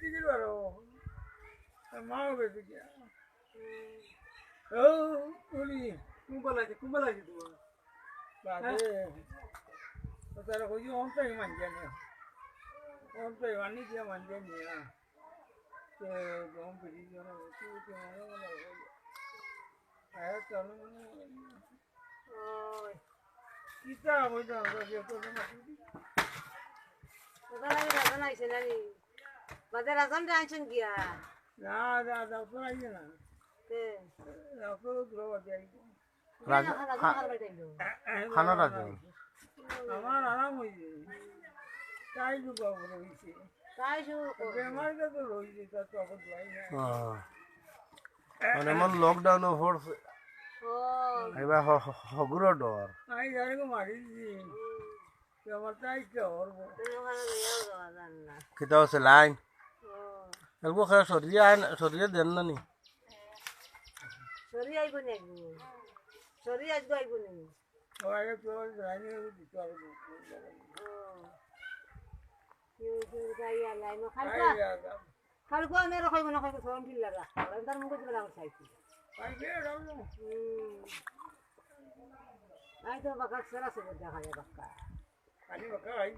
দিছিল আৰু মাও বেছি দিয়া ও বলি কোনবাল আছে তোমার বাদে তারা কই অন্তই মানছে না অন্তই মানি দিয়ে মানছে না তো গম পেরি জন তো মানে আয় চলো মানে ওই কিতা হইতো যে তো না ওটা লাগে রাজন আইছে নানি বাদে রাজন টাইছেন গিয়া না তো আই না তে তো গ্রহ যাই খানা রাজন আমার আরাম হইছে তাই লুকা রইছে তাই শু বেমার তো রইছে তা তো এখন যাই না মানে এমন লকডাউন পড়ছে ও এবার হগুরো ডর আই যারে মারিছি আমার তাই কে হরব তুমি ওখানে যাও যাওয়া জান না কিতা আছে লাইন ও এলবো খেলা সরিয়ে দেন না নি সরি আইব নি একদিন সরি আজ আইব নি ওই তো জানি দিতে আর ও কিউ যাই আলাই নো আই খালকা যা খালকো আমি রাখাইব না খাইব সরম ঠিক লাগা তার মুখে দিবে আমার চাইছি আই কে রাম আই তো বাকা সেরা সব দেখা যায় বাকা আনি বাকা আই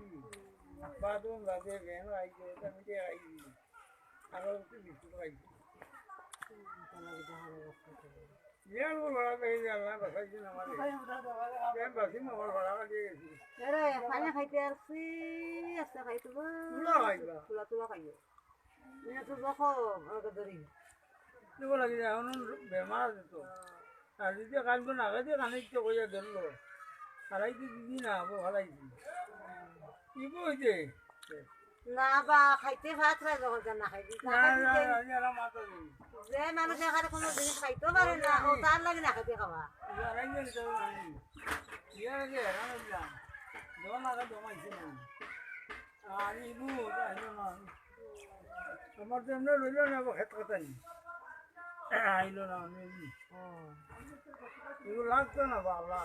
বাদম লাগে গেন আই কে তা মিটে আই আর তো বিস্কুট আই ইয়ার বড় এই আল্লাহ বাসাই না আমারে কেন বাসি মোর বড় দিয়ে গেছি এরে খানা খাইতে আসছি আস্তে খাইতে বা তুলা আইবা তুলা খাইও নিয়ে তো দেখো আমাকে ধরি দিব লাগি এখন বেমার তো আর যদি কালকে না আগে কানে তো কইয়া ধরলো সারাইতে দিদি না আবো ভালাইছি কি কইছে না বা খাইতে ভাত রাই যখন না খাইতে না না মাথা দিই যে মানুষ এখানে কোনো জিনিস খাইতে পারে না ও তার লাগে না খাইতে খাওয়া ইয়ারাইন তো নাই ইয়ারে রানা দোন আগা দমাইছে না আর ইবু আইলো না আমার তো এমনি রইল না খেত কথা নি আইলো না আমি এগুলো লাগতো না বা লাগ